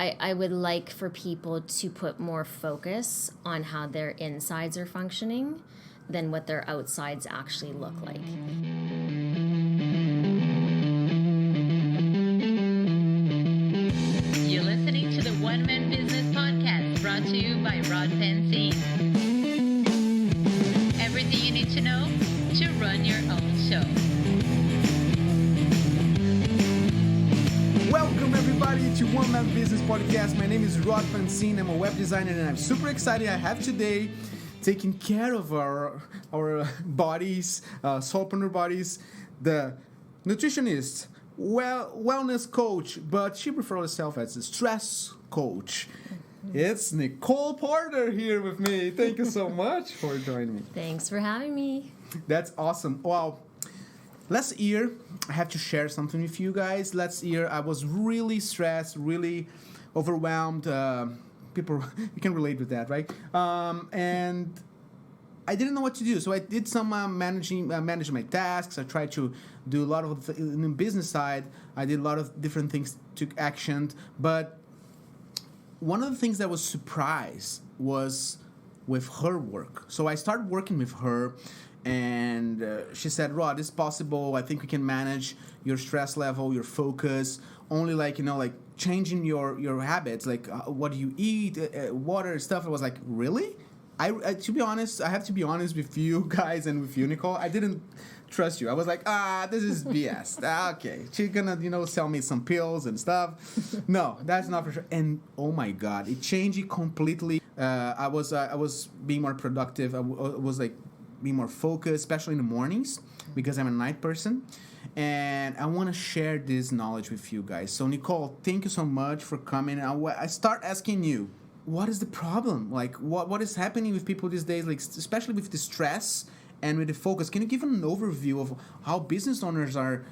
I would like for people to put more focus on how their insides are functioning than what their outsides actually look like. You're listening to the One Man Business Podcast, brought to you by Rod Fancy. Everything you need to know to run your own show. Welcome everybody to One Man Business Podcast. My name is Rod Fancy. I'm a web designer and I'm super excited. I have today taking care of our bodies, soulpreneur bodies, the nutritionist, wellness coach, but she refers herself as a stress coach. It's Nicole Porter here with me. Thank you so much for joining me. Thanks for having me. That's awesome. Wow. Last year, I have to share something with you guys. Last year, I was really stressed, really overwhelmed. People, you can relate with that, right? And I didn't know what to do. So I did some managing my tasks. I tried to do a lot of, in the business side, I did a lot of different things, took action. But one of the things that was surprised was with her work. So I started working with her. And she said, Rod, it's possible. I think we can manage your stress level, your focus, only like changing your habits, like what do you eat, water, stuff. I was like, really? I to be honest, I have to be honest with you guys and with you, Nicole. I didn't trust you. I was like, this is BS. Okay, she's gonna, sell me some pills and stuff. No, that's not for sure. And oh my God, it changed it completely. I was being more productive. I was like, be more focused, especially in the mornings, because I'm a night person. And I want to share this knowledge with you guys. So, Nicole, thank you so much for coming. I start asking you, what is the problem? Like, what is happening with people these days, like, especially with the stress and with the focus? Can you give an overview of how business owners are,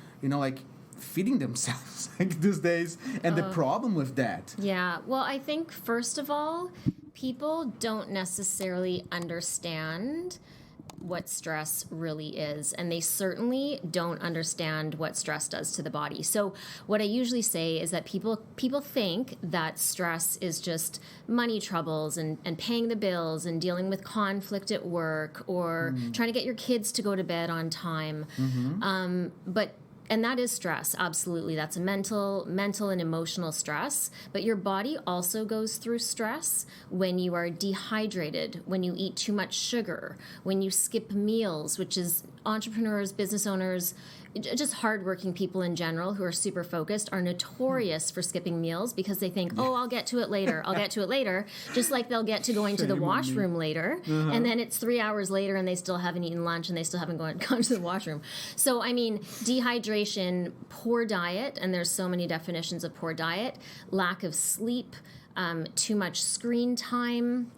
feeding themselves like these days and the problem with that? Yeah, well, I think, first of all, people don't necessarily understand what stress really is, and they certainly don't understand what stress does to the body. So what I usually say is that people think that stress is just money troubles and paying the bills and dealing with conflict at work or trying to get your kids to go to bed on time. And that is stress, absolutely. That's a mental and emotional stress. But your body also goes through stress when you are dehydrated, when you eat too much sugar, when you skip meals, which is entrepreneurs, business owners, just hardworking people in general who are super focused are notorious for skipping meals because they think, I'll get to it later. I'll get to it later. Just like they'll get to going to the washroom later. And then it's 3 hours later and they still haven't eaten lunch and they still haven't gone to the washroom. So, I mean, dehydration, poor diet, and there's so many definitions of poor diet, lack of sleep, too much screen time,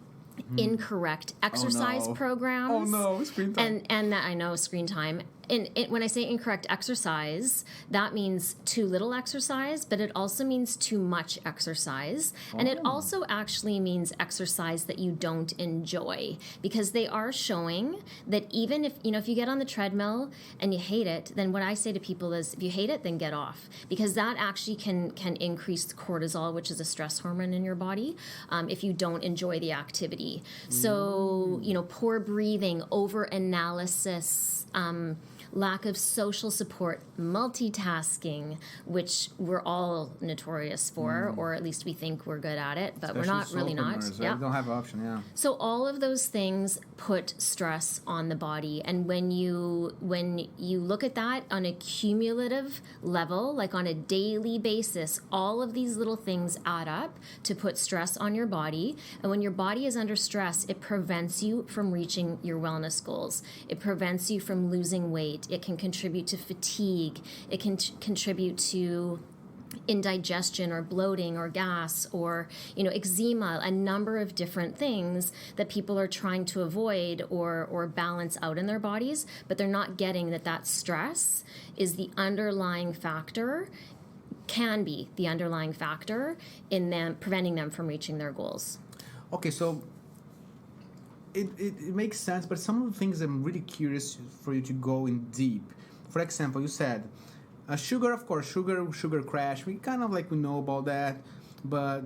incorrect exercise programs. Oh no, screen time. And that, I know, screen time. And when I say incorrect exercise, that means too little exercise, but it also means too much exercise. And it also actually means exercise that you don't enjoy, because they are showing that even if you get on the treadmill and you hate it, then what I say to people is, if you hate it, then get off, because that actually can increase cortisol, which is a stress hormone in your body, if you don't enjoy the activity. So, poor breathing, over-analysis, lack of social support, multitasking, which we're all notorious for, or at least we think we're good at it, but especially we're not really not. Right? Yeah. Don't have an option, yeah. So all of those things put stress on the body, and when you look at that on a cumulative level, like on a daily basis, all of these little things add up to put stress on your body. And when your body is under stress, it prevents you from reaching your wellness goals. It prevents you from losing weight. It can contribute to fatigue. It can contribute to indigestion or bloating or gas or eczema, a number of different things that people are trying to avoid or balance out in their bodies, but they're not getting that stress is the underlying factor, can be the underlying factor in them preventing them from reaching their goals. Okay, so it makes sense, but some of the things I'm really curious for you to go in deep. For example, you said sugar, of course, sugar crash. We kind of we know about that. but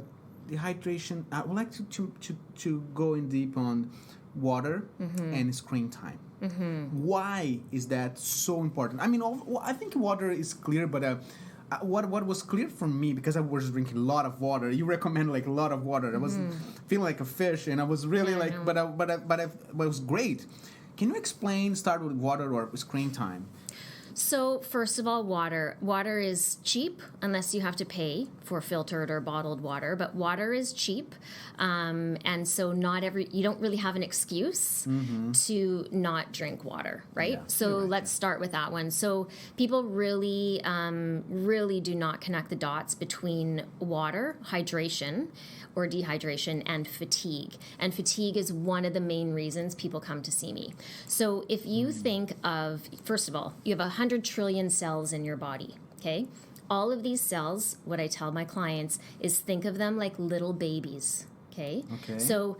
dehydration. I would like to go in deep on water and screen time. Why is that so important? I mean, I think water is clear, but what was clear for me, because I was drinking a lot of water. You recommend like a lot of water. I was feeling like a fish, and I was really but it was great. Can you explain? Start with water or screen time. So first of all, water. Water is cheap unless you have to pay for filtered or bottled water. But water is cheap, and so you don't really have an excuse to not drink water, right? Yeah, so let's start with that one. So people really, really do not connect the dots between water, hydration, or dehydration, and fatigue. And fatigue is one of the main reasons people come to see me. So if you think of, first of all, you have 100 trillion cells in your body, okay? All of these cells, what I tell my clients is think of them like little babies, okay? So,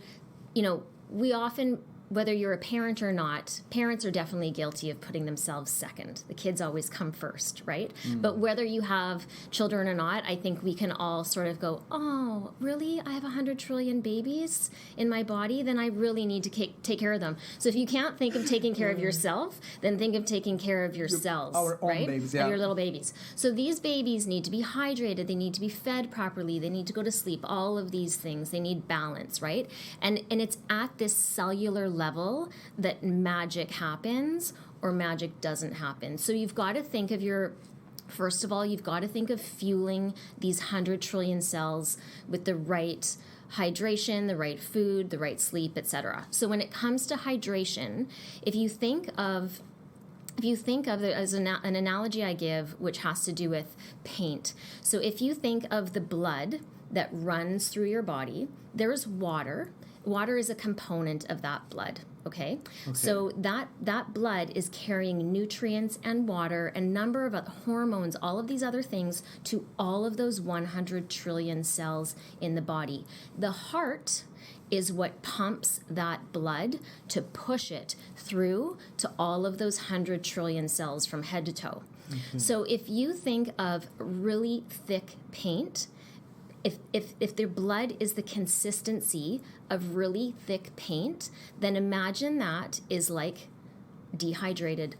we often, whether you're a parent or not, parents are definitely guilty of putting themselves second. The kids always come first, right? But whether you have children or not, I think we can all sort of go, oh, really? I have 100 trillion babies in my body? Then I really need to take care of them. So if you can't think of taking care of yourself, then think of taking care of your cells, our own right? babies, Your little babies. So these babies need to be hydrated. They need to be fed properly. They need to go to sleep. All of these things. They need balance, right? And it's at this cellular level that magic happens or magic doesn't happen. So you've got to think of first of all, you've got to think of fueling these 100 trillion cells with the right hydration, the right food, the right sleep, etc. So when it comes to hydration, if you think of as an analogy I give, which has to do with paint. So if you think of the blood that runs through your body, there's water. Water is a component of that blood, okay? So that blood is carrying nutrients and water and number of hormones, all of these other things, to all of those 100 trillion cells in the body. The heart is what pumps that blood to push it through to all of those 100 trillion cells from head to toe. So if you think of really thick paint, if their blood is the consistency of really thick paint, then imagine that is like dehydrated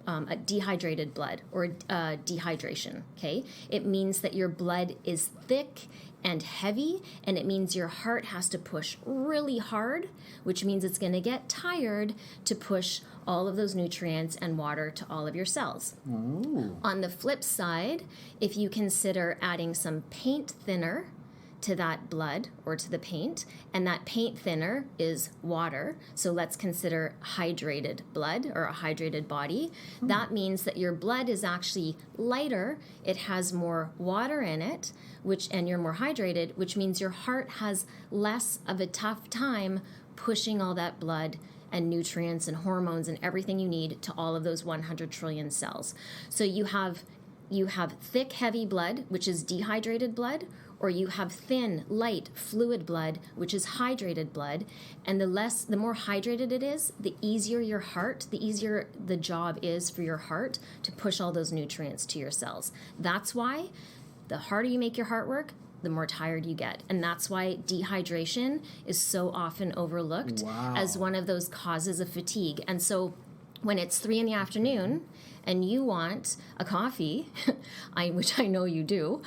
blood or dehydration, okay? It means that your blood is thick and heavy, and it means your heart has to push really hard, which means it's going to get tired to push all of those nutrients and water to all of your cells. Ooh. On the flip side, if you consider adding some paint thinner to that blood or to the paint, and that paint thinner is water, so let's consider hydrated blood or a hydrated body. That means that your blood is actually lighter, it has more water in it, and you're more hydrated, which means your heart has less of a tough time pushing all that blood and nutrients and hormones and everything you need to all of those 100 trillion cells. So you have thick, heavy blood, which is dehydrated blood, or you have thin, light, fluid blood, which is hydrated blood. And the more hydrated it is, the easier the easier the job is for your heart to push all those nutrients to your cells. That's why the harder you make your heart work, the more tired you get. And that's why dehydration is so often overlooked as one of those causes of fatigue. And so when it's 3 p.m. and you want a coffee, which I know you do,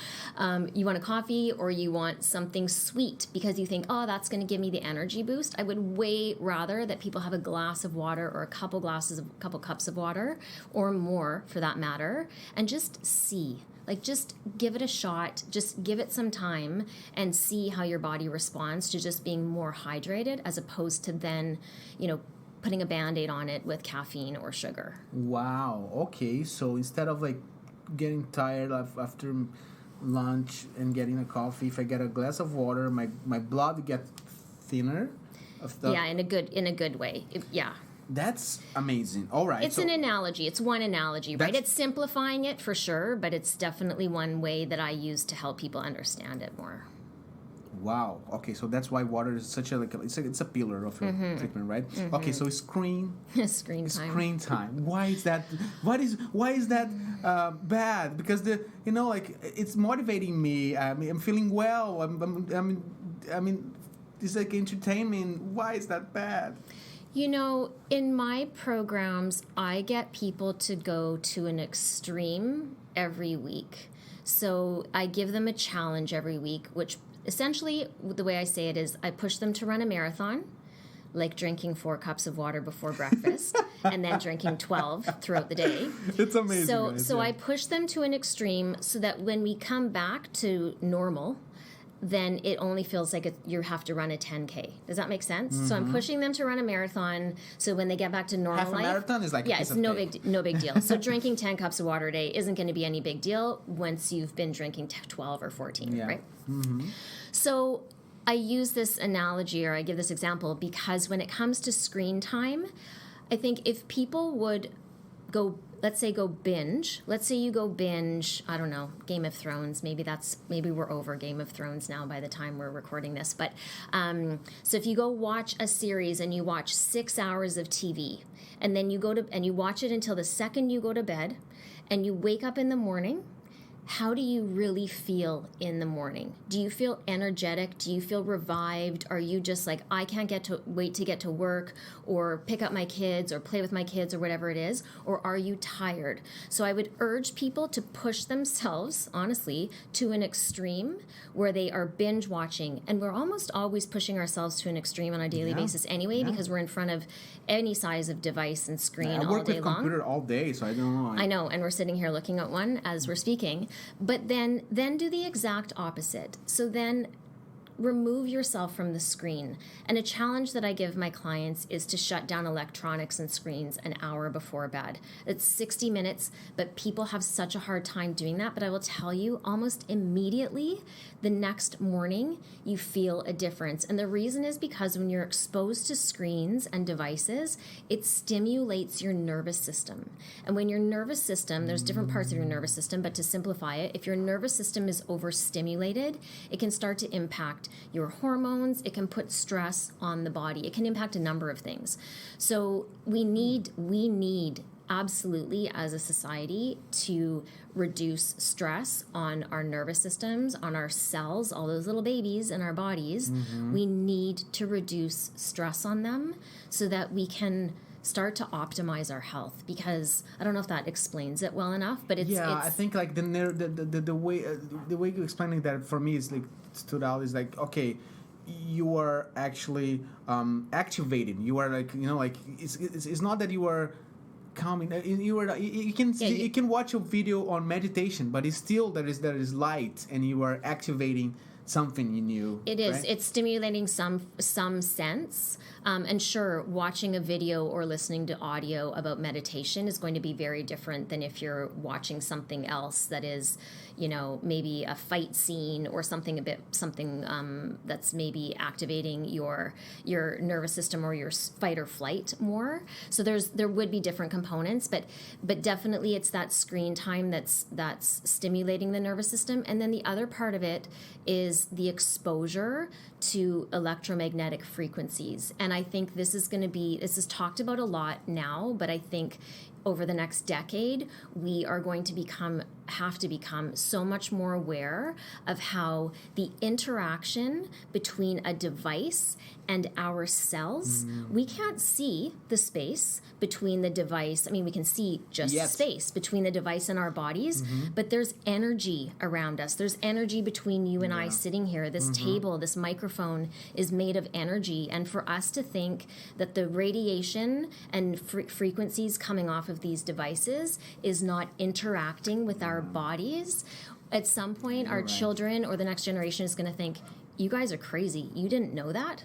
you want a coffee or you want something sweet because you think, oh, that's going to give me the energy boost. I would way rather that people have a glass of water or a couple cups of water or more for that matter, and just see. Like, just give it a shot, just give it some time and see how your body responds to just being more hydrated as opposed to then, putting a Band-Aid on it with caffeine or sugar. Wow. Okay. So instead of like getting tired after lunch and getting a coffee, if I get a glass of water, my blood gets thinner. Yeah, in a good way. Yeah. That's amazing. All right. It's an analogy. It's one analogy, right? It's simplifying it for sure, but it's definitely one way that I use to help people understand it more. Wow. Okay, so that's why water is such a it's a pillar of your treatment, right? Okay, so screen Screen time. screen time. Why is that? Why is that bad? Because it's motivating me. I mean, I'm feeling well. I mean, it's like entertainment. Why is that bad? In my programs, I get people to go to an extreme every week. So I give them a challenge every week, which essentially the way I say it is I push them to run a marathon, like drinking 4 cups of water before breakfast and then drinking 12 throughout the day. It's amazing. So I push them to an extreme so that when we come back to normal, then it only feels like you have to run a 10K. Does that make sense? So I'm pushing them to run a marathon. So when they get back to normal Half a life, marathon is like it's no big deal. So drinking 10 cups of water a day isn't going to be any big deal once you've been drinking 12 or 14, right? Mm-hmm. So I use this analogy, or I give this example, because when it comes to screen time, I think if people would go binge. Let's say you go binge, I don't know, Game of Thrones. Maybe we're over Game of Thrones now by the time we're recording this. But so if you go watch a series and you watch 6 hours of TV, and then you watch it until the second you go to bed, and you wake up in the morning, how do you really feel in the morning? Do you feel energetic? Do you feel revived? Are you just like, I can't wait to get to work or pick up my kids or play with my kids or whatever it is? Or are you tired? So I would urge people to push themselves, honestly, to an extreme where they are binge watching. And we're almost always pushing ourselves to an extreme on a daily basis anyway, because we're in front of any size of device and screen all day long. I work with computer all day, so I don't know. I know, and we're sitting here looking at one as we're speaking. But then do the exact opposite. So then remove yourself from the screen. And a challenge that I give my clients is to shut down electronics and screens an hour before bed. It's 60 minutes, but people have such a hard time doing that. But I will tell you, almost immediately, the next morning, you feel a difference. And the reason is because when you're exposed to screens and devices, it stimulates your nervous system. And when your nervous system, there's different parts of your nervous system, but to simplify it, if your nervous system is overstimulated, it can start to impact your hormones. It can put stress on the body. It can impact a number of things. So we need absolutely as a society to reduce stress on our nervous systems, on our cells, all those little babies in our bodies. We need to reduce stress on them so that we can start to optimize our health, because I don't know if that explains it well enough, but it's I think like the way you're explaining that for me is like stood out is like, okay, you are actually activated. You are like, it's not that you are calming. You can watch a video on meditation, but it's still there is light, and you are activating something in you. It is. Right? It's stimulating some sense. And sure, watching a video or listening to audio about meditation is going to be very different than if you're watching something else that is, maybe a fight scene or something that's maybe activating your nervous system or your fight or flight more. So there would be different components, but definitely it's that screen time that's stimulating the nervous system. And then the other part of it is the exposure to electromagnetic frequencies. And I think this is talked about a lot now, but I think over the next decade, we are going to have to become so much more aware of how the interaction between a device and our cells, we can't see the space between the device. I mean, we can see just space between the device and our bodies, but there's energy around us. There's energy between you and I sitting here. This table, this microphone is made of energy. And for us to think that the radiation and frequencies coming off of these devices is not interacting with our bodies, at some point our children or the next generation is going to think, you guys are crazy. You didn't know that?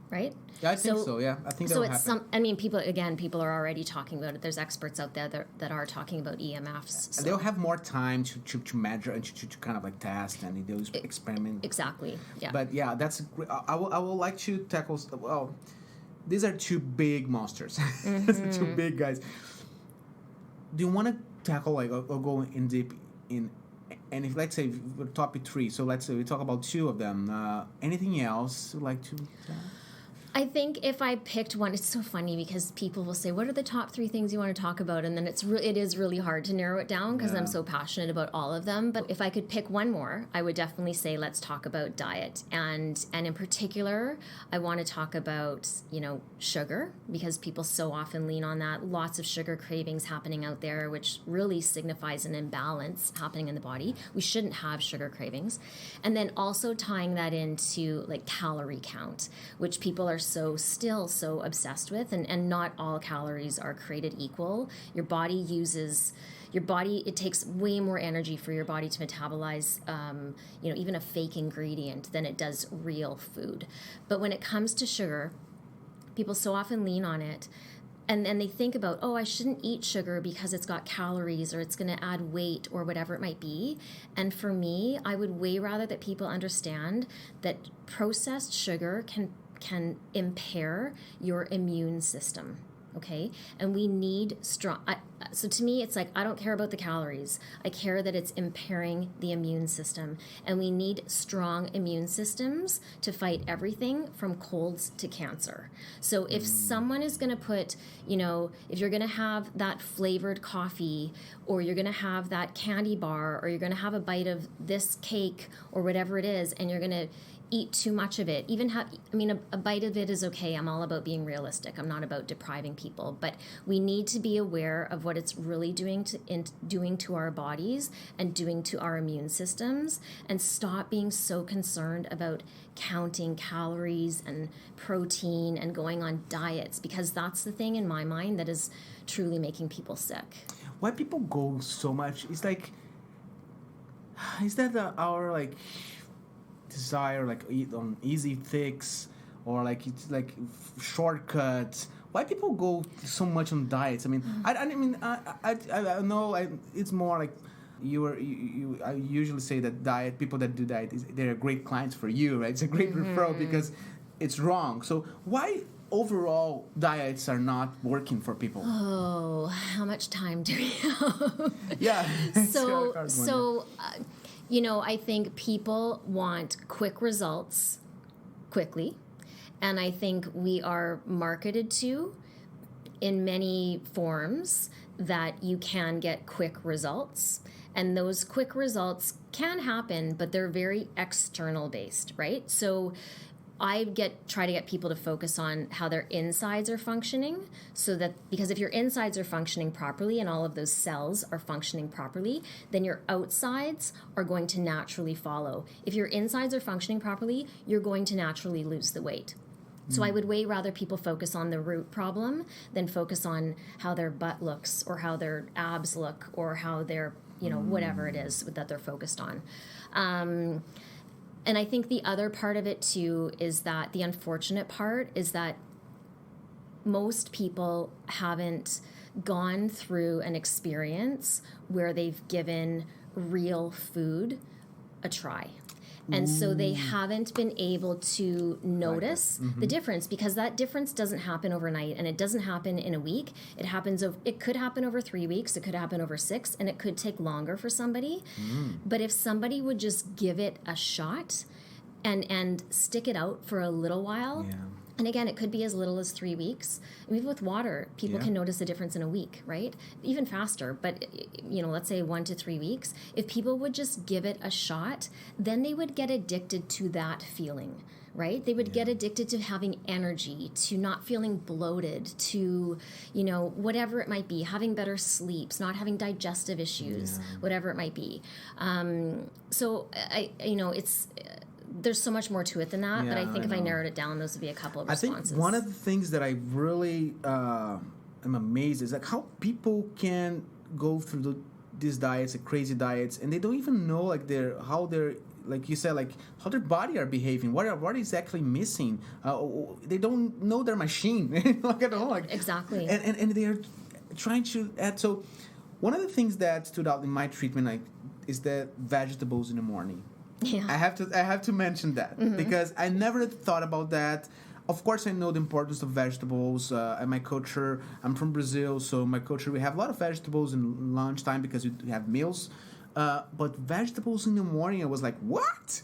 Right? Yeah, I think so. Yeah, I think that will happen. People are already talking about it. There's experts out there that are talking about EMFs. So. They'll have more time to measure and to kind of like test and those experiment. Exactly. Yeah. But yeah, that's. I would like to tackle. Well, these are two big monsters. Two big guys. Do you want to tackle or go in deep in And if, let's say, we're top 3, so let's say we talk about 2 of them. Anything else you'd like to tell? I think if I picked one, it's so funny because people will say, "What are the top 3 things you want to talk about?" And then it is really hard to narrow it down because I'm so passionate about all of them. But if I could pick one more, I would definitely say let's talk about diet, and in particular, I want to talk about sugar, because people so often lean on that. Lots of sugar cravings happening out there, which really signifies an imbalance happening in the body. We shouldn't have sugar cravings, and then also tying that into like calorie count, which people are still so obsessed with, and not all calories are created equal. Your body, it takes way more energy for your body to metabolize even a fake ingredient than it does real food. But when it comes to sugar, people so often lean on it, and they think about, oh, I shouldn't eat sugar because it's got calories or it's going to add weight or whatever it might be. And for me, I would way rather that people understand that processed sugar can impair your immune system, okay? And we need strong... so to me, it's like, I don't care about the calories. I care that it's impairing the immune system. And we need strong immune systems to fight everything from colds to cancer. So if someone is going to put, if you're going to have that flavored coffee, or you're going to have that candy bar, or you're going to have a bite of this cake or whatever it is, and you're going to eat too much of it, a bite of it is okay. I'm all about being realistic. I'm not about depriving people, but we need to be aware of what it's really doing to our bodies and doing to our immune systems, and stop being so concerned about counting calories and protein and going on diets, because that's the thing in my mind that is truly making people sick. Why people go so much? It's like, is that our like desire, like eat on easy fix, or like it's like shortcuts? Why people go so much on diets? I mean, I know it's more like I usually say that people that do diet they're great clients for you, right? It's a great referral because it's wrong. So why overall diets are not working for people? Oh, how much time do we have? Yeah. I think people want quick results quickly. And I think we are marketed to, in many forms, that you can get quick results. And those quick results can happen, but they're very external based, right? So I try to get people to focus on how their insides are functioning, because if your insides are functioning properly and all of those cells are functioning properly, then your outsides are going to naturally follow. If your insides are functioning properly, you're going to naturally lose the weight. So I would way rather people focus on the root problem than focus on how their butt looks or how their abs look or how their, whatever it is that they're focused on. And I think the other part of it, too, is that the unfortunate part is that most people haven't gone through an experience where they've given real food a try. And so they haven't been able to notice the difference, because that difference doesn't happen overnight, and it doesn't happen in a week. It could happen over 3 weeks, it could happen over 6, and it could take longer for somebody. But if somebody would just give it a shot and stick it out for a little while, and again, it could be as little as 3 weeks. Even with water, people can notice a difference in a week, right? Even faster, but let's say 1 to 3 weeks. If people would just give it a shot, then they would get addicted to that feeling, right? They would get addicted to having energy, to not feeling bloated, to, whatever it might be, having better sleeps, not having digestive issues, whatever it might be. There's so much more to it than that, but I think if I narrowed it down, those would be a couple of responses. I think one of the things that I really am amazed is like how people can go through these diets, crazy diets, and they don't even know how they're like you said, like how their body are behaving, what is actually missing. They don't know their machine. Exactly. And they are trying to add. So one of the things that stood out in my treatment is the vegetables in the morning. Yeah. I have to mention that because I never thought about that. Of course, I know the importance of vegetables. And my culture, I'm from Brazil, so my culture, we have a lot of vegetables in lunchtime because we have meals. But vegetables in the morning, I was like, what?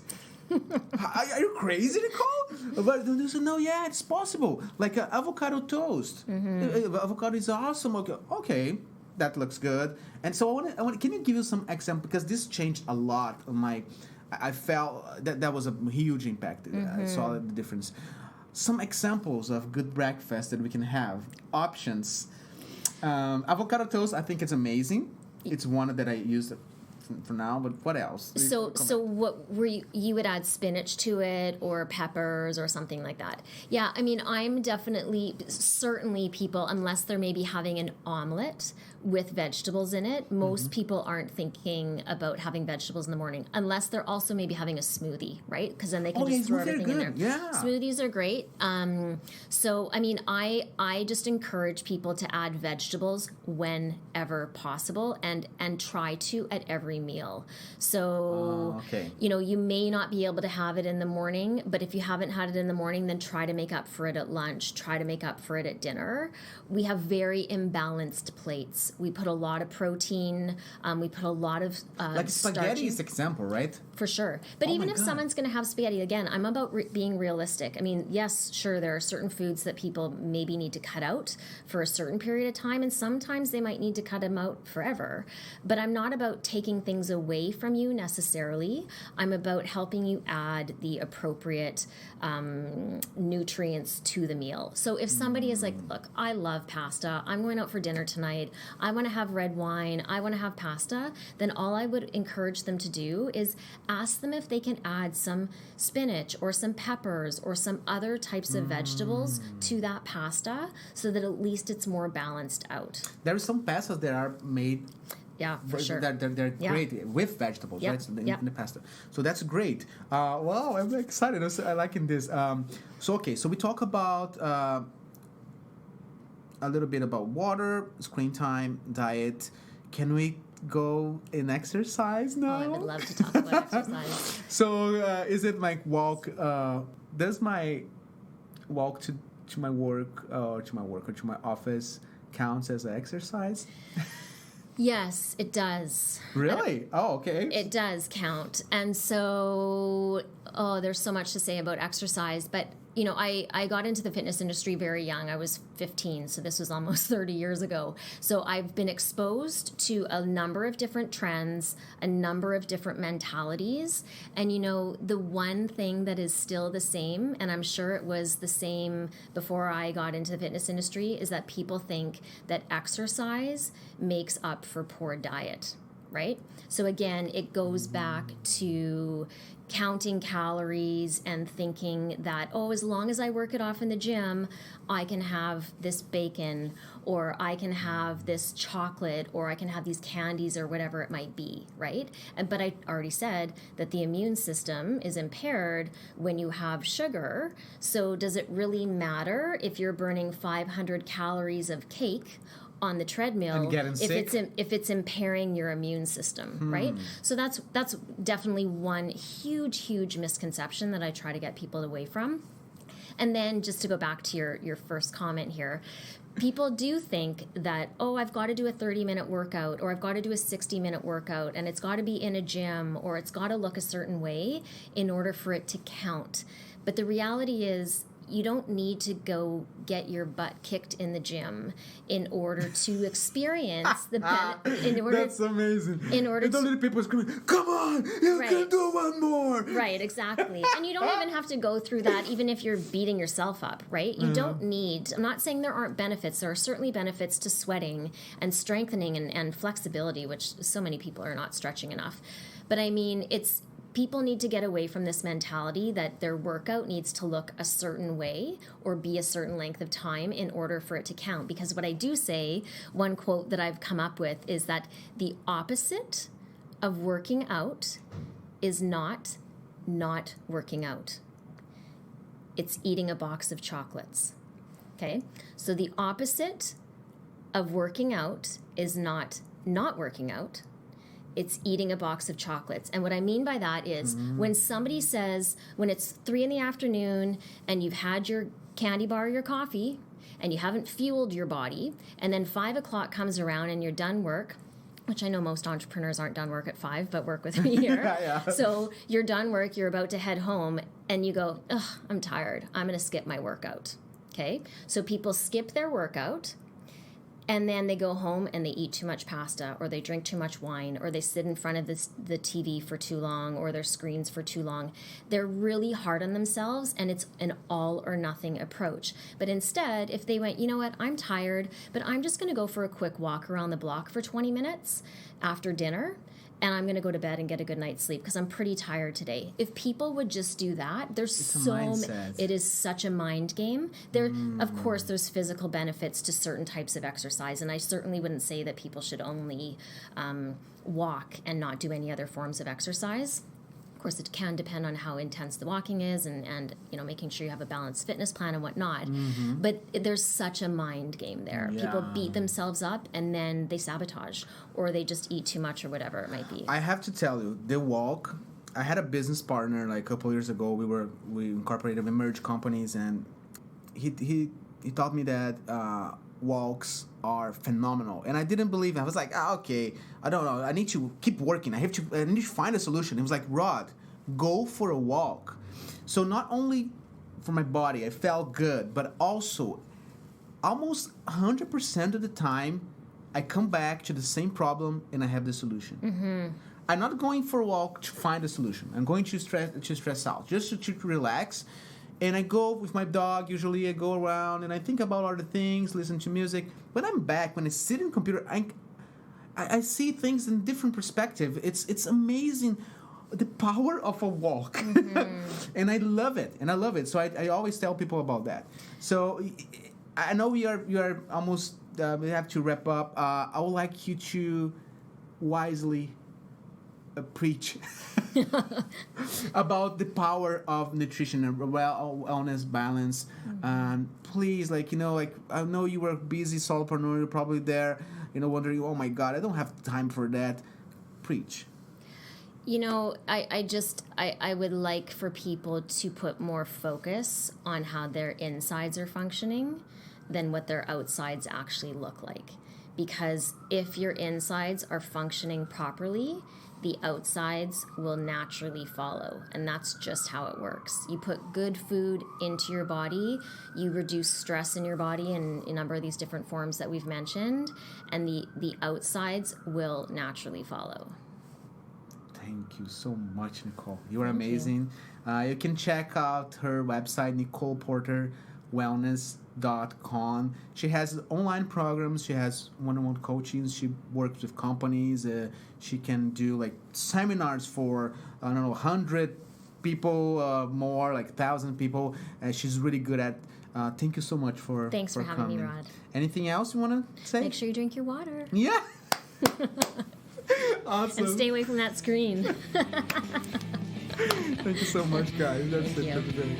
Are you crazy, Nicole? But they said, no, yeah, it's possible. Like avocado toast. Avocado is awesome. Okay, that looks good. And so I want. Can you give us some example? Because this changed a lot on my. I felt that was a huge impact. I saw the difference. Some examples of good breakfast that we can have. Options. Avocado toast, I think it's amazing. It's one that I use for now, but what else? So what were you would add spinach to it or peppers or something like that? Yeah, I mean, I'm certainly people, unless they're maybe having an omelet with vegetables in it, most people aren't thinking about having vegetables in the morning, unless they're also maybe having a smoothie, right? Because then they can just throw everything in there. Yeah. Smoothies are great. So, I mean, I just encourage people to add vegetables whenever possible and try to at every meal. So, you may not be able to have it in the morning, but if you haven't had it in the morning, then try to make up for it at lunch, try to make up for it at dinner. We have very imbalanced plates. We put a lot of protein. We put a lot of like spaghetti is example, right? For sure. But even if someone's going to have spaghetti, again, I'm about being realistic. I mean, yes, sure, there are certain foods that people maybe need to cut out for a certain period of time, and sometimes they might need to cut them out forever. But I'm not about taking things away from you necessarily. I'm about helping you add the appropriate nutrients to the meal. So if somebody is like, look, I love pasta. I'm going out for dinner tonight. I want to have red wine. I want to have pasta. Then all I would encourage them to do is ask them if they can add some spinach or some peppers or some other types of vegetables to that pasta so that at least it's more balanced out. There are some pastas that are made. Yeah, for sure. They're great with vegetables, right? So in the pasta. So that's great. Wow, I'm excited. I liking this. So we talk about a little bit about water, screen time, diet. Can we go in exercise now? Oh, I would love to talk about exercise. So is it like walk? Does my walk to my work or to my office counts as an exercise? Yes, it does. Really? Oh, okay. It does count. And so, there's so much to say about exercise. But, I got into the fitness industry very young. I was 15, so this was almost 30 years ago. So I've been exposed to a number of different trends, a number of different mentalities. And, the one thing that is still the same, and I'm sure it was the same before I got into the fitness industry, is that people think that exercise makes up for poor diet, right? So again, it goes back to counting calories and thinking that, as long as I work it off in the gym, I can have this bacon, or I can have this chocolate, or I can have these candies, or whatever it might be, right? But I already said that the immune system is impaired when you have sugar. So does it really matter if you're burning 500 calories of cake on the treadmill if it's impairing your immune system, right? So that's definitely one huge misconception that I try to get people away from. And then just to go back to your first comment here, people do think that, I've got to do a 30-minute workout, or I've got to do a 60-minute workout, and it's got to be in a gym, or it's got to look a certain way in order for it to count. But the reality is, you don't need to go get your butt kicked in the gym in order to experience the That's amazing. In order the little people screaming, "Come on, you can do one more!" Right, exactly. And you don't even have to go through that, even if you're beating yourself up, right? You don't need. I'm not saying there aren't benefits. There are certainly benefits to sweating and strengthening and flexibility, which so many people are not stretching enough. But I mean, people need to get away from this mentality that their workout needs to look a certain way or be a certain length of time in order for it to count. Because what I do say, one quote that I've come up with is that the opposite of working out is not working out. It's eating a box of chocolates. Okay? So the opposite of working out is not working out. It's eating a box of chocolates. And what I mean by that is when somebody says, when it's 3 p.m. and you've had your candy bar or your coffee and you haven't fueled your body, and then 5 o'clock comes around and you're done work which I know most entrepreneurs aren't done work at 5, but work with me here. Yeah. So you're done work, you're about to head home, and you go, ugh, I'm tired. I'm going to skip my workout. Okay? So people skip their workout, and then they go home and they eat too much pasta, or they drink too much wine, or they sit in front of the TV for too long, or their screens for too long. They're really hard on themselves, and it's an all or nothing approach. But instead, if they went, you know what, I'm tired, but I'm just going to go for a quick walk around the block for 20 minutes after dinner, and I'm going to go to bed and get a good night's sleep because I'm pretty tired today. If people would just do that, it is such a mind game. Of course, there's physical benefits to certain types of exercise, and I certainly wouldn't say that people should only walk and not do any other forms of exercise. Of course, it can depend on how intense the walking is and making sure you have a balanced fitness plan and whatnot. Mm-hmm. But there's such a mind game there. Yeah. People beat themselves up and then they sabotage or they just eat too much or whatever it might be. I have to tell you, the walk, I had a business partner like a couple years ago. We incorporated, we merged companies, and he taught me that walks are phenomenal, and I didn't believe it. I was like, okay, I don't know, I need to keep working, I need to find a solution. He was like, Rod, go for a walk. So not only for my body I felt good, but also almost 100% of the time I come back to the same problem and I have the solution. Mm-hmm. I'm not going for a walk to find a solution. I'm going to stress out, just to relax. And I go with my dog. Usually I go around and I think about other things, listen to music. When I'm back, when I sit in the computer, I see things in different perspective. It's amazing, the power of a walk. Mm-hmm. And I love it. So I always tell people about that. So I know we are almost, we have to wrap up. I would like you to wisely preach about the power of nutrition and wellness balance. Mm-hmm. Please, I know you were busy solopreneur, you're probably there, wondering, oh my God, I don't have time for that. Preach. I would like for people to put more focus on how their insides are functioning than what their outsides actually look like. Because if your insides are functioning properly, the outsides will naturally follow. And that's just how it works. You put good food into your body, you reduce stress in your body in a number of these different forms that we've mentioned, and the outsides will naturally follow. Thank you so much, Nicole. You are amazing. You can check out her website, NicolePorterWellness.com. She has online programs. She has one-on-one coaching. She works with companies. She can do seminars for 100 people, more 1,000 people. She's really good at. Thank you so much for Thanks for having coming. me, Rod. Anything else you want to say? Make sure you drink your water. Yeah. Awesome. And stay away from that screen. Thank you so much, guys. That's it for today.